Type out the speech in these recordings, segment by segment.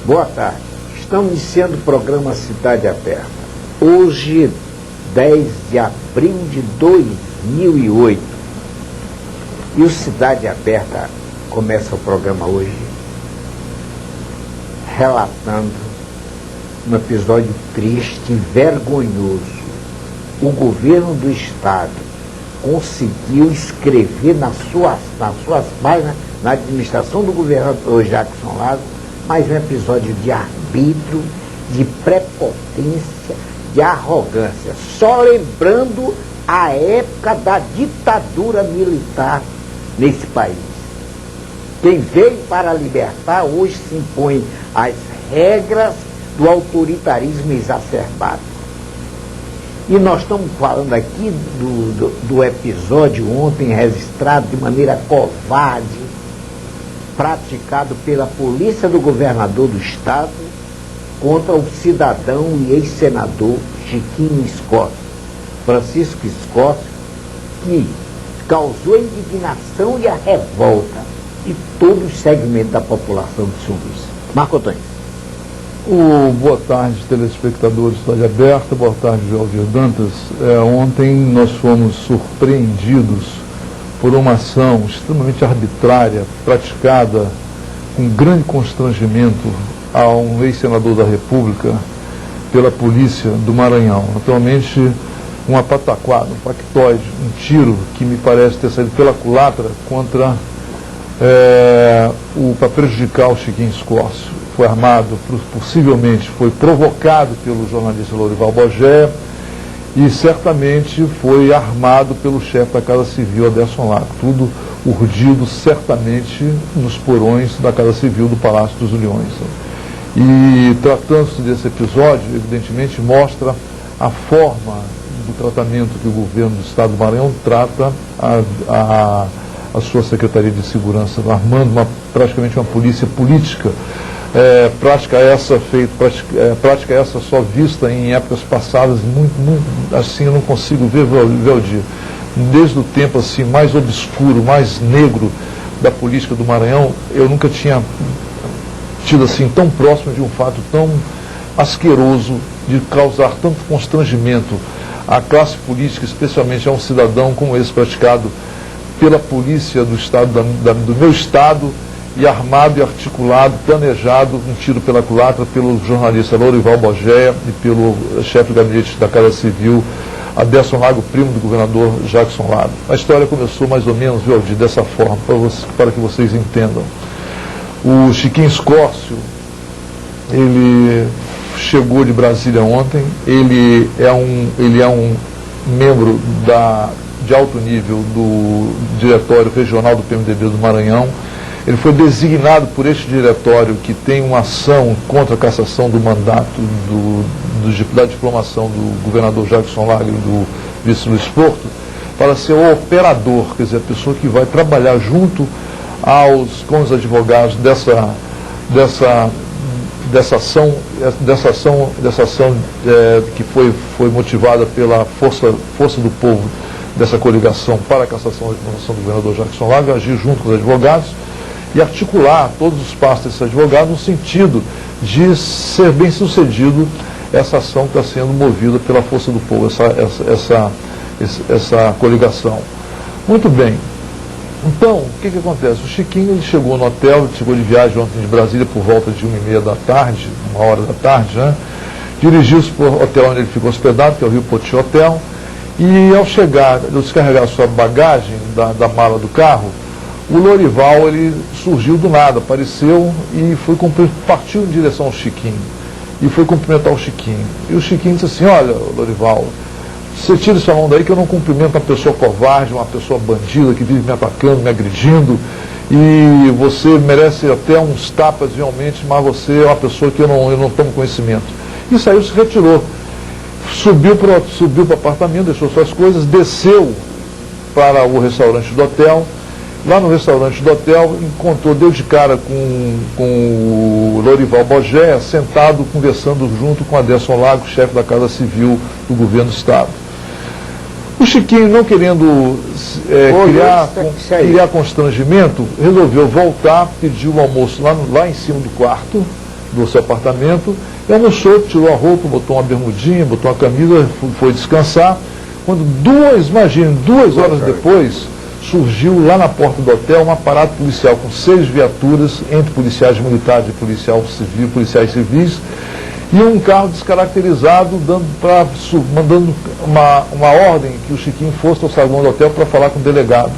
Boa tarde. Estamos iniciando o programa Cidade Aberta. Hoje, 10 de abril de 2008. E o Cidade Aberta começa o programa hoje relatando um episódio triste e vergonhoso. O governo do Estado conseguiu escrever nas suas páginas, na administração do governador Jackson Lago, mais um episódio de arbítrio, de prepotência, de arrogância, só lembrando a época da ditadura militar nesse país. Quem veio para libertar hoje se impõe às regras do autoritarismo exacerbado. E nós estamos falando aqui do episódio ontem registrado de maneira covarde, praticado pela polícia do governador do estado contra o cidadão e ex-senador Chiquinho Escócio, Francisco Escócio, que causou a indignação e a revolta de todo o segmento da população de São Luís. Marco Antônio. Boa tarde, telespectadores da Cidade Aberta, boa tarde, Valdir Dantas. Ontem nós fomos surpreendidos por uma ação extremamente arbitrária, praticada com grande constrangimento a um ex-senador da República pela polícia do Maranhão. Naturalmente, uma pataquada, um factoide, um tiro que me parece ter saído pela culatra contra para prejudicar o Chiquinho Escócio. Foi armado, possivelmente foi provocado pelo jornalista Lorival Bogé e certamente foi armado pelo chefe da Casa Civil, Aderson Lago. Tudo urdido certamente nos porões da Casa Civil do Palácio dos Leões. E tratando-se desse episódio, evidentemente mostra a forma do tratamento que o governo do Estado do Maranhão trata a sua Secretaria de Segurança, armando praticamente uma polícia política. Prática essa só vista em épocas passadas, muito assim, eu não consigo ver o dia. Desde o tempo assim mais obscuro, mais negro da política do Maranhão, eu nunca tinha tido assim tão próximo de um fato tão asqueroso, de causar tanto constrangimento à classe política, especialmente a um cidadão como esse, praticado pela polícia do estado, do meu estado, e armado e articulado, planejado, um tiro pela culatra pelo jornalista Lorival Bogé e pelo chefe do gabinete da Casa Civil, Aderson Lago, primo do governador Jackson Lago. A história começou mais ou menos, Valdir, dessa forma, para que vocês entendam. O Chiquinho Escócio, ele chegou de Brasília ontem, ele é um membro de alto nível do Diretório Regional do PMDB do Maranhão. Ele foi designado por este diretório, que tem uma ação contra a cassação do mandato da diplomação do governador Jackson Lago e do vice Luiz Porto, para ser o operador, quer dizer, a pessoa que vai trabalhar junto com os advogados dessa ação que foi motivada pela força do povo dessa coligação para a cassação da diplomação do governador Jackson Lago, agir junto com os advogados e articular todos os passos desses advogados no sentido de ser bem sucedido essa ação que está sendo movida pela força do povo, essa coligação. Muito bem. Então, o que acontece? O Chiquinho ele chegou no hotel, chegou de viagem ontem de Brasília por volta de 1h30 da tarde, 1h da tarde, né? Dirigiu-se para o hotel onde ele ficou hospedado, que é o Rio Poti Hotel, e ao chegar, ao descarregar sua bagagem da mala do carro, o Lorival, ele surgiu do nada, apareceu e partiu em direção ao Chiquinho. E foi cumprimentar o Chiquinho. E o Chiquinho disse assim: olha, Lorival, você tira sua mão daí que eu não cumprimento uma pessoa covarde, uma pessoa bandida que vive me atacando, me agredindo. E você merece até uns tapas realmente, mas você é uma pessoa que eu não tomo conhecimento. E saiu, se retirou. Subiu para o apartamento, deixou suas coisas, desceu para o restaurante do hotel. Lá no restaurante do hotel, deu de cara com o Lorival Bogé, sentado, conversando junto com Aderson Lago, chefe da Casa Civil do governo do Estado. O Chiquinho, não querendo criar constrangimento, resolveu voltar, pediu o almoço lá em cima do quarto, do seu apartamento, e almoçou, tirou a roupa, botou uma bermudinha, botou uma camisa, foi descansar. Quando imagine, 2 horas depois, surgiu lá na porta do hotel um aparato policial com 6 viaturas, entre policiais militares e policiais civis, e um carro descaracterizado, mandando uma ordem que o Chiquinho fosse ao saguão do hotel para falar com o delegado.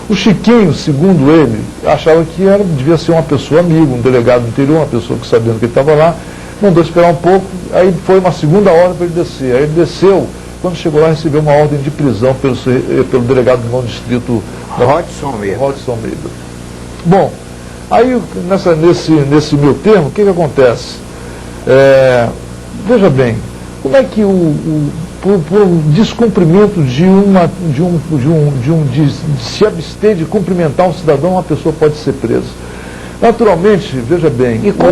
O Chiquinho, segundo ele, achava que devia ser uma pessoa amiga, um delegado do interior, uma pessoa que sabendo que ele estava lá, mandou esperar um pouco, aí foi uma segunda hora para ele descer. Aí ele desceu, quando chegou lá recebeu uma ordem de prisão pelo delegado do 9º distrito, Rodson Meida. Bom, aí nesse meu termo, o que acontece? Veja bem, como é que por descumprimento de se abster de cumprimentar um cidadão, uma pessoa pode ser presa? Naturalmente, veja bem, e com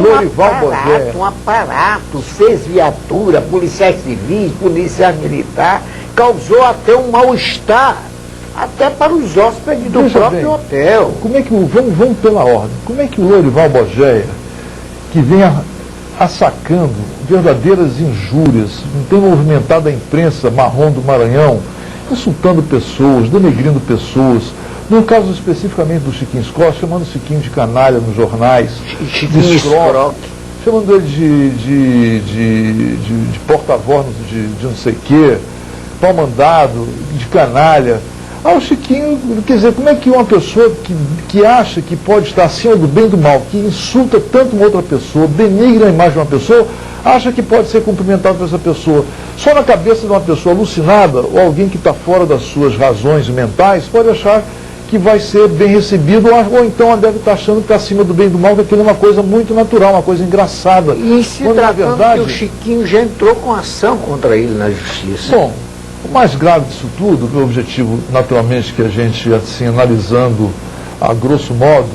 um aparato, 6 viaturas, policiais civis, policial militar, causou até um mal-estar, até para os hóspedes do próprio hotel. Como é que vamos pela ordem, como é que o Lorival Bogéia, que vem assacando verdadeiras injúrias, tem movimentado a imprensa marrom do Maranhão, insultando pessoas, denegrindo pessoas, no caso especificamente do Chiquinho Scorsese, chamando o Chiquinho de canalha nos jornais, Chiquinho escroque, chamando ele de porta-voz de não sei o quê, pau-mandado, de canalha. O Chiquinho, quer dizer, como é que uma pessoa que acha que pode estar acima do bem e do mal, que insulta tanto uma outra pessoa, denigra a imagem de uma pessoa, acha que pode ser cumprimentado por essa pessoa? Só na cabeça de uma pessoa alucinada, ou alguém que está fora das suas razões mentais, pode achar que vai ser bem recebido, ou então ela deve estar achando que está acima do bem e do mal, que aquilo é uma coisa muito natural, uma coisa engraçada. E se tratando que o Chiquinho já entrou com ação contra ele na justiça. Bom, o mais grave disso tudo, o objetivo, naturalmente, que a gente, assim, analisando a grosso modo,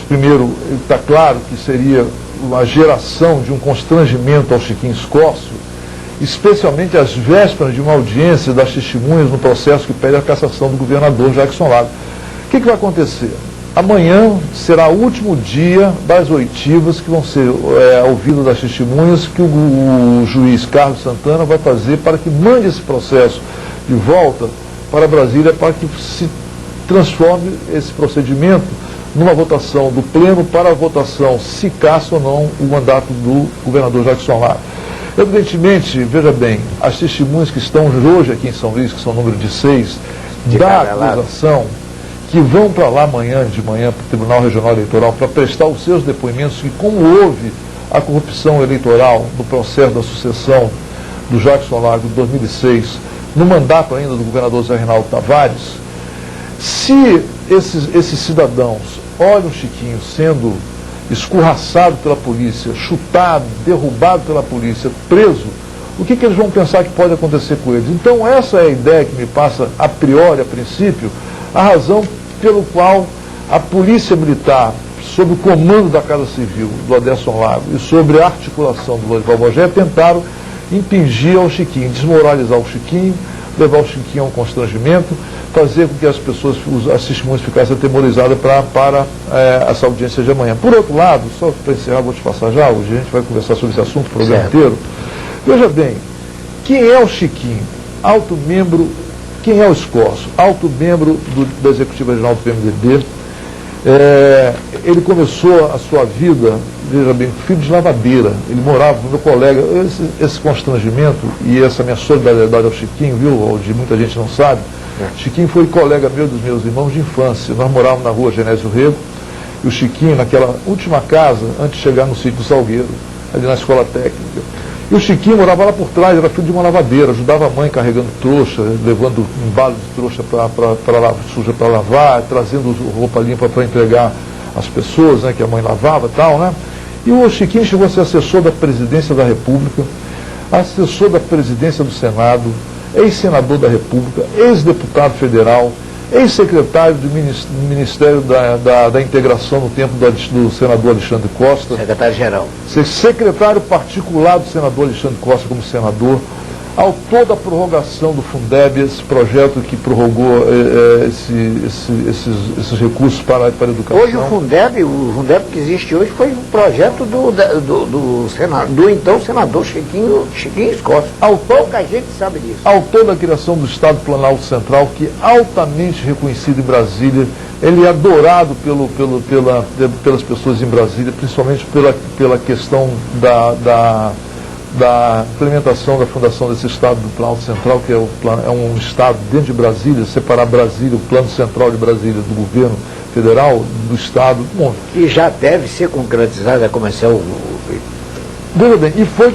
primeiro, está claro que seria a geração de um constrangimento ao Chiquinho Scorsese, especialmente às vésperas de uma audiência das testemunhas no processo que pede a cassação do governador Jackson Lago. O que vai acontecer? Amanhã será o último dia das oitivas que vão ser ouvidas das testemunhas que o juiz Carlos Santana vai fazer para que mande esse processo de volta para Brasília, para que se transforme esse procedimento numa votação do pleno para a votação se caça ou não o mandato do governador Jackson Lago. Evidentemente, veja bem, as testemunhas que estão hoje aqui em São Luís, que são o número de 6, da acusação, que vão para lá de manhã, para o Tribunal Regional Eleitoral, para prestar os seus depoimentos, que como houve a corrupção eleitoral no processo da sucessão do Jackson Lago de 2006, no mandato ainda do governador Zé Reinaldo Tavares, se esses cidadãos olham o Chiquinho sendo escorraçado pela polícia, chutado, derrubado pela polícia, preso, o que eles vão pensar que pode acontecer com eles? Então essa é a ideia que me passa a priori, a princípio, a razão pelo qual a Polícia Militar, sob o comando da Casa Civil, do Aderson Lago, e sobre a articulação do Lorival Bogéia, tentaram impingir ao Chiquinho, desmoralizar o Chiquinho, levar o Chiquinho a um constrangimento, fazer com que as pessoas, as testemunhas ficassem atemorizadas para essa audiência de amanhã. Por outro lado, só para encerrar, vou te passar já, hoje a gente vai conversar sobre esse assunto o programa inteiro. Veja bem, quem é o Chiquinho? Alto membro. Quem é o Scorsese? Alto membro da Executiva Regional do PMDB. Ele começou a sua vida, veja bem, filho de lavadeira. Ele morava com meu colega. Esse constrangimento e essa minha solidariedade ao Chiquinho, viu, onde muita gente não sabe. Chiquinho foi colega meu dos meus irmãos de infância. Nós morávamos na rua Genésio Rego, e o Chiquinho, naquela última casa, antes de chegar no sítio do Salgueiro, ali na escola técnica. E o Chiquinho morava lá por trás, era filho de uma lavadeira, ajudava a mãe carregando trouxa, levando um balo de trouxa suja para lavar, trazendo roupa limpa para entregar às pessoas, né, que a mãe lavava e tal, né? E o Chiquinho chegou a ser assessor da Presidência da República, assessor da Presidência do Senado, ex-senador da República, ex-deputado federal, ex-secretário do Ministério da Integração no tempo do senador Alexandre Costa. Secretário-geral. Secretário particular do senador Alexandre Costa como senador. autor da prorrogação do Fundeb, esse projeto que prorrogou esses recursos para a educação. Hoje o Fundeb que existe hoje foi um projeto do então senador Chiquinho Scotti. Pouca gente sabe disso. Autor da criação do Estado Planalto Central, que é altamente reconhecido em Brasília. Ele é adorado pelas pessoas em Brasília, principalmente pela questão da implementação da fundação desse Estado do Planalto Central, que é um Estado dentro de Brasília, separar Brasília, o plano central de Brasília do governo federal, do Estado. Bom, que já deve ser concretizado, vai começar o... Veja bem, e foi